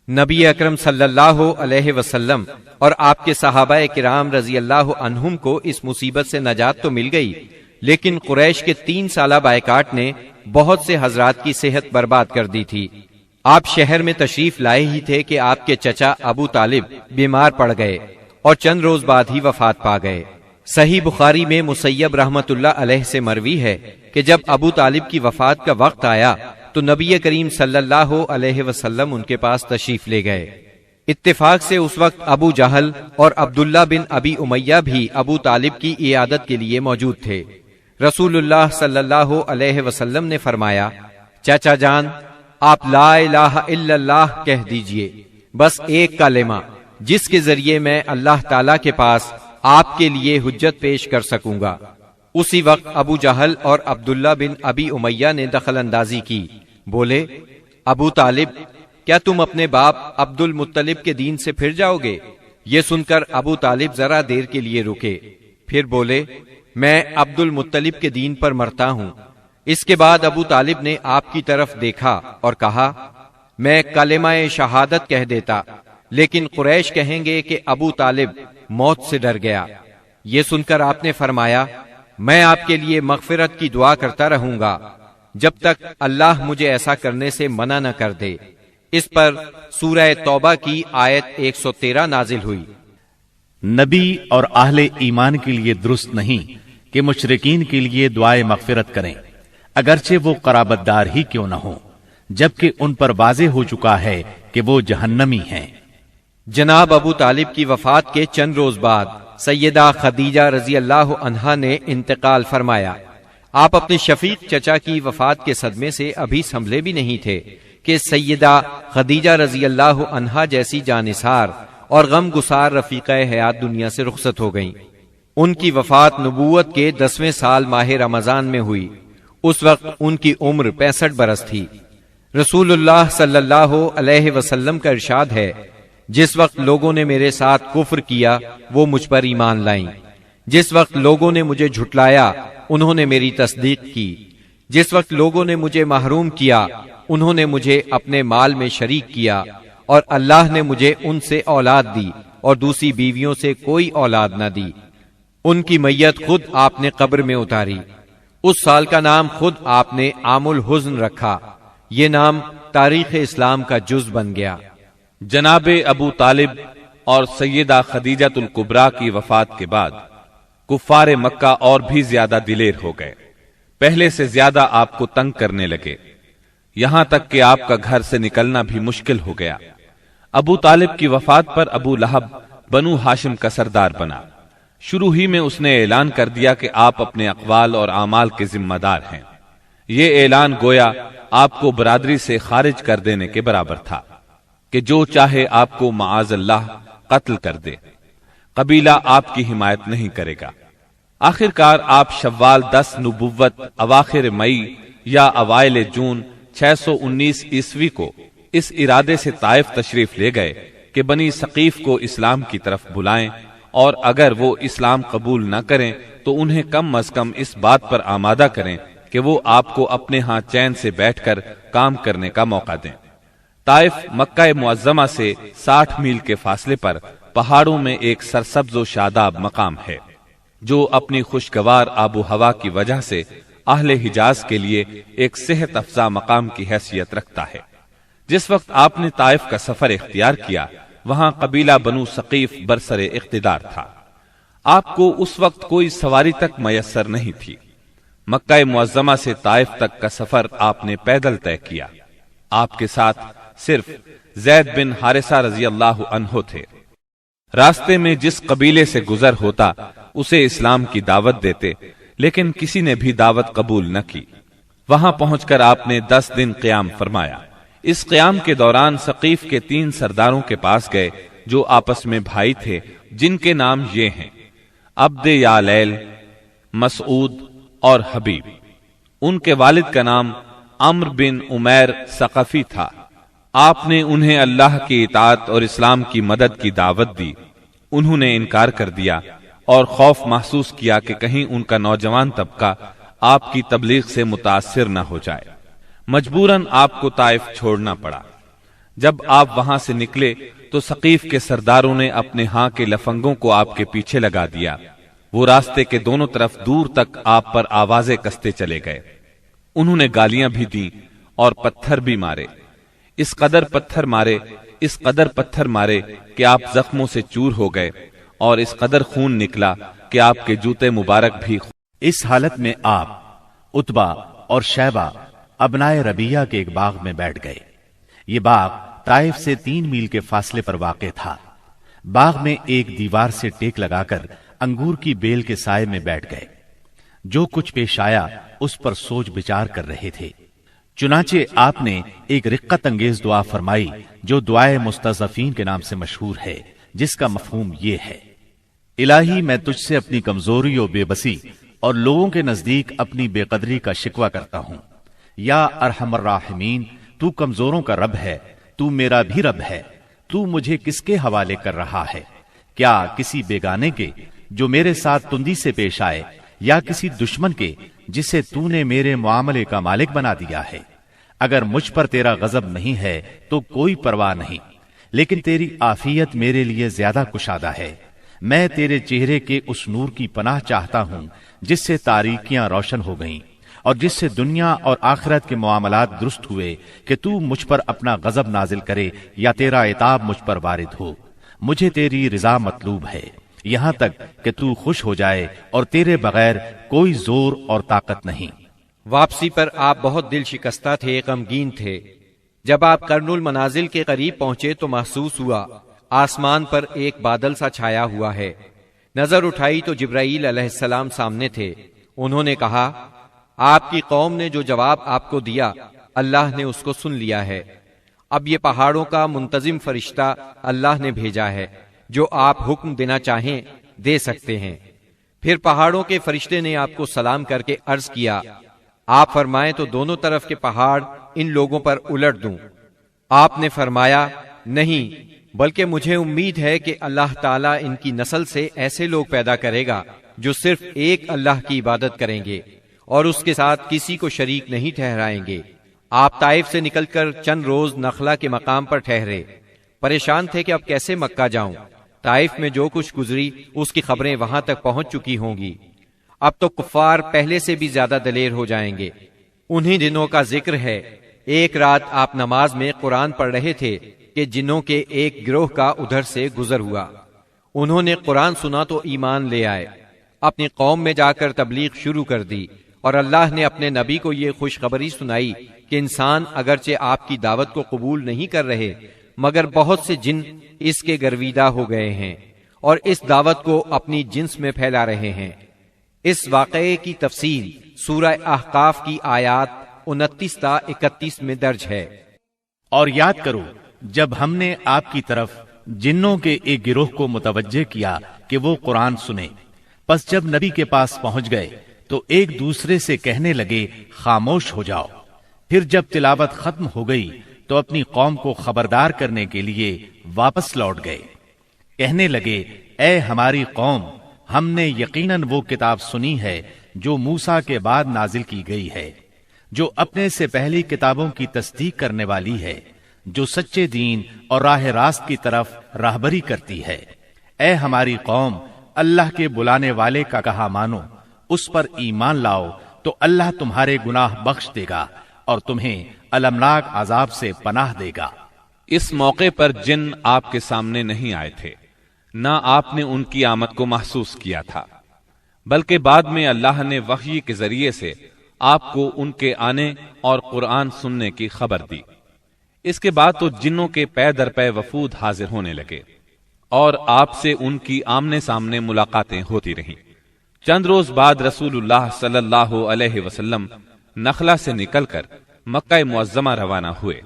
نبی اکرم صلی اللہ علیہ وسلم اور آپ کے صحابہ کرام رضی اللہ عنہم کو اس مصیبت سے نجات تو مل گئی، لیکن قریش کے 3 سالہ بائیکاٹ نے بہت سے حضرات کی صحت برباد کر دی تھی۔ آپ شہر میں تشریف لائے ہی تھے کہ آپ کے چچا ابو طالب بیمار پڑ گئے اور چند روز بعد ہی وفات پا گئے۔ صحیح بخاری میں مسیب رحمت اللہ علیہ سے مروی ہے کہ جب ابو طالب کی وفات کا وقت آیا تو نبی کریم صلی اللہ علیہ وسلم ان کے پاس تشریف لے گئے۔ اتفاق سے اس وقت ابو جہل اور عبداللہ بن ابی امیہ بھی ابو طالب کی عیادت کے لیے موجود تھے۔ رسول اللہ صلی اللہ علیہ وسلم نے فرمایا، چاچا جان، آپ لا الہ الا اللہ کہہ دیجئے، بس ایک کلمہ جس کے ذریعے میں اللہ تعالی کے پاس آپ کے لیے حجت پیش کر سکوں گا۔ اسی وقت ابو جہل اور عبداللہ بن ابی امیہ نے دخل اندازی کی، بولے، ابو طالب، کیا تم اپنے باپ عبد المطلب کے دین سے پھر جاؤ گے؟ یہ سن کر ابو طالب ذرا دیر کے لیے رکے، پھر بولے، میں عبد المطلب کے دین پر مرتا ہوں۔ اس کے بعد ابو طالب نے آپ کی طرف دیکھا اور کہا، میں کلمہ شہادت کہہ دیتا، لیکن قریش کہیں گے کہ ابو طالب موت سے ڈر گیا۔ یہ سن کر آپ نے فرمایا، میں آپ کے لیے مغفرت کی دعا کرتا رہوں گا جب تک اللہ مجھے ایسا کرنے سے منع نہ کر دے۔ اس پر سورہ توبہ کی آیت 113 نازل ہوئی۔ نبی اور اہل ایمان کے لیے درست نہیں کہ مشرکین کے لیے دعائے مغفرت کریں، اگرچہ وہ قرابت دار ہی کیوں نہ ہوں، جبکہ ان پر واضح ہو چکا ہے کہ وہ جہنمی ہیں۔ جناب ابو طالب کی وفات کے چند روز بعد سیدہ خدیجہ رضی اللہ عنہا نے انتقال فرمایا۔ آپ اپنے شفیق چچا کی وفات کے صدمے سے ابھی سنبھلے بھی نہیں تھے کہ سیدہ خدیجہ رضی اللہ عنہا جیسی جانثار اور غم گسار رفیقہ حیات دنیا سے رخصت ہو گئیں۔ ان کی وفات نبوت کے 10ویں سال ماہ رمضان میں ہوئی۔ اس وقت ان کی عمر 65 برس تھی۔ رسول اللہ صلی اللہ علیہ وسلم کا ارشاد ہے، جس وقت لوگوں نے میرے ساتھ کفر کیا وہ مجھ پر ایمان لائیں، جس وقت لوگوں نے مجھے جھٹلایا انہوں نے میری تصدیق کی، جس وقت لوگوں نے مجھے محروم کیا انہوں نے مجھے اپنے مال میں شریک کیا، اور اللہ نے مجھے ان سے اولاد دی اور دوسری بیویوں سے کوئی اولاد نہ دی۔ ان کی میت خود آپ نے قبر میں اتاری۔ اس سال کا نام خود آپ نے عام الحزن رکھا۔ یہ نام تاریخ اسلام کا جز بن گیا۔ جناب ابو طالب اور سیدہ خدیجۃ الکبریٰ کی وفات کے بعد کفار مکہ اور بھی زیادہ دلیر ہو گئے، پہلے سے زیادہ آپ کو تنگ کرنے لگے، یہاں تک کہ آپ کا گھر سے نکلنا بھی مشکل ہو گیا۔ ابو طالب کی وفات پر ابو لہب بنو ہاشم کا سردار بنا۔ شروع ہی میں اس نے اعلان کر دیا کہ آپ اپنے اقوال اور اعمال کے ذمہ دار ہیں۔ یہ اعلان گویا آپ کو برادری سے خارج کر دینے کے برابر تھا کہ جو چاہے آپ کو معاذ اللہ قتل کر دے، قبیلہ آپ کی حمایت نہیں کرے گا۔ آخر کار آپ شوال 10 نبوت اواخر مئی یا اوائل جون 619 عیسوی کو اس ارادے سے طائف تشریف لے گئے کہ بنی ثقیف کو اسلام کی طرف بلائیں، اور اگر وہ اسلام قبول نہ کریں تو انہیں کم از کم اس بات پر آمادہ کریں کہ وہ آپ کو اپنے ہاں چین سے بیٹھ کر کام کرنے کا موقع دیں۔ طائف مکہ معظمہ سے 60 میل کے فاصلے پر پہاڑوں میں ایک سرسبز و شاداب مقام ہے، جو اپنی خوشگوار آب و ہوا کی وجہ سے اہل حجاز کے لیے ایک صحت افزا مقام کی حیثیت رکھتا ہے۔ جس وقت آپ نے طائف کا سفر اختیار کیا، وہاں قبیلہ بنو ثقیف برسر اقتدار تھا۔ آپ کو اس وقت کوئی سواری تک میسر نہیں تھی۔ مکہ معظمہ سے طائف تک کا سفر آپ نے پیدل طے کیا۔ آپ کے ساتھ صرف زید بن حارثہ رضی اللہ عنہ تھے۔ راستے میں جس قبیلے سے گزر ہوتا اسے اسلام کی دعوت دیتے، لیکن کسی نے بھی دعوت قبول نہ کی۔ وہاں پہنچ کر آپ نے 10 دن قیام فرمایا۔ اس قیام کے دوران ثقیف کے 3 سرداروں کے پاس گئے جو آپس میں بھائی تھے، جن کے نام یہ ہیں، عبد یالیل، مسعود اور حبیب۔ ان کے والد کا نام عمرو بن عمیر ثقفی تھا۔ آپ نے انہیں اللہ کی اطاعت اور اسلام کی مدد کی دعوت دی۔ انہوں نے انکار کر دیا اور خوف محسوس کیا کہ کہیں ان کا نوجوان طبقہ آپ کی تبلیغ سے متاثر نہ ہو جائے۔ مجبوراً آپ کو طائف چھوڑنا پڑا۔ جب آپ وہاں سے نکلے تو ثقیف کے سرداروں نے اپنے ہاں کے لفنگوں کو آپ کے پیچھے لگا دیا۔ وہ راستے کے دونوں طرف دور تک آپ پر آوازیں کستے چلے گئے۔ انہوں نے گالیاں بھی دیں اور پتھر بھی مارے، اس قدر پتھر مارے کہ آپ زخموں سے چور ہو گئے، اور اس قدر خون نکلا کہ آپ کے جوتے مبارک بھی۔ اس حالت میں آپ عتبہ اور شیبہ ابنائے ربیہ کے ایک باغ میں بیٹھ گئے۔ یہ باغ طائف سے 3 میل کے فاصلے پر واقع تھا۔ باغ میں ایک دیوار سے ٹیک لگا کر انگور کی بیل کے سائے میں بیٹھ گئے۔ جو کچھ پیش آیا اس پر سوچ بچار کر رہے تھے۔ چنانچہ آپ نے ایک رقت انگیز دعا فرمائی جو دعائے مستضعفین کے نام سے مشہور ہے، جس کا مفہوم یہ ہے: الہی میں تجھ سے اپنی کمزوری و بے بسی اور لوگوں کے نزدیک اپنی بے قدری کا شکوہ کرتا ہوں۔ یا ارحم الراحمین، تو کمزوروں کا رب ہے، تو میرا بھی رب ہے۔ تو مجھے کس کے حوالے کر رہا ہے؟ کیا کسی بیگانے کے جو میرے ساتھ تندی سے پیش آئے، یا کسی دشمن کے جسے تو نے میرے معاملے کا مالک بنا دیا ہے؟ اگر مجھ پر تیرا غضب نہیں ہے تو کوئی پرواہ نہیں، لیکن تیری عافیت میرے لیے زیادہ کشادہ ہے۔ میں تیرے چہرے کے اس نور کی پناہ چاہتا ہوں جس سے تاریکیاں روشن ہو گئیں، اور جس سے دنیا اور آخرت کے معاملات درست ہوئے، کہ تو مجھ پر اپنا غضب نازل کرے یا تیرا عتاب مجھ پر وارد ہو۔ مجھے تیری رضا مطلوب ہے، یہاں تک کہ تو خوش ہو جائے، اور تیرے بغیر کوئی زور اور طاقت نہیں۔ واپسی پر آپ بہت دل شکستہ تھے، غمگین تھے۔ جب آپ قرن المنازل کے قریب پہنچے تو محسوس ہوا آسمان پر ایک بادل سا چھایا ہوا ہے۔ نظر اٹھائی تو جبرائیل علیہ السلام سامنے تھے۔ انہوں نے کہا، آپ کی قوم نے جو جواب آپ کو دیا اللہ نے اس کو سن لیا ہے۔ اب یہ پہاڑوں کا منتظم فرشتہ اللہ نے بھیجا ہے، جو آپ حکم دینا چاہیں دے سکتے ہیں۔ پھر پہاڑوں کے فرشتے نے آپ کو سلام کر کے عرض کیا، آپ فرمائیں تو دونوں طرف کے پہاڑ ان لوگوں پر الٹ دوں؟ آپ نے فرمایا، نہیں، بلکہ مجھے امید ہے کہ اللہ تعالیٰ ان کی نسل سے ایسے لوگ پیدا کرے گا جو صرف ایک اللہ کی عبادت کریں گے اور اس کے ساتھ کسی کو شریک نہیں ٹھہرائیں گے۔ آپ طائف سے نکل کر چند روز نخلا کے مقام پر ٹھہرے۔ پریشان تھے کہ اب کیسے مکہ جاؤں۔ طائف میں جو کچھ گزری اس کی خبریں وہاں تک پہنچ چکی ہوں گی۔ اب تو کفار پہلے سے بھی زیادہ دلیر ہو جائیں گے۔ انہی دنوں کا ذکر ہے، ایک رات آپ نماز میں قرآن پڑھ رہے تھے کہ جنوں کے ایک گروہ کا ادھر سے گزر ہوا۔ انہوں نے قرآن سنا تو ایمان لے آئے، اپنی قوم میں جا کر تبلیغ شروع کر دی، اور اللہ نے اپنے نبی کو یہ خوشخبری سنائی کہ انسان اگرچہ آپ کی دعوت کو قبول نہیں کر رہے، مگر بہت سے جن اس کے گرویدہ ہو گئے ہیں اور اس دعوت کو اپنی جنس میں پھیلا رہے ہیں۔ اس واقعے کی تفصیل سورہ احقاف کی آیات 29 تا 31 میں درج ہے۔ اور یاد کرو جب ہم نے آپ کی طرف جنوں کے ایک گروہ کو متوجہ کیا کہ وہ قرآن سنے، پس جب نبی کے پاس پہنچ گئے تو ایک دوسرے سے کہنے لگے، خاموش ہو جاؤ۔ پھر جب تلاوت ختم ہو گئی تو اپنی قوم کو خبردار کرنے کے لیے واپس لوٹ گئے۔ کہنے لگے، اے ہماری قوم، ہم نے یقیناً وہ کتاب سنی ہے جو موسیٰ کے بعد نازل کی گئی ہے، جو اپنے سے پہلی کتابوں کی تصدیق کرنے والی ہے، جو سچے دین اور راہ راست کی طرف راہبری کرتی ہے۔ اے ہماری قوم، اللہ کے بلانے والے کا کہا مانو، اس پر ایمان لاؤ تو اللہ تمہارے گناہ بخش دے گا اور تمہیں المناک عذاب سے پناہ دے گا۔ اس موقع پر جن آپ کے سامنے نہیں آئے تھے، نہ آپ نے ان کی آمد کو محسوس کیا تھا، بلکہ بعد میں اللہ نے وحی کے ذریعے سے آپ کو ان کے آنے اور قرآن سننے کی خبر دی۔ اس کے بعد تو جنوں کے پے در پے وفود حاضر ہونے لگے اور آپ سے ان کی آمنے سامنے ملاقاتیں ہوتی رہیں۔ چند روز بعد رسول اللہ صلی اللہ علیہ وسلم نخلا سے نکل کر مکہ معظمہ روانہ ہوئے۔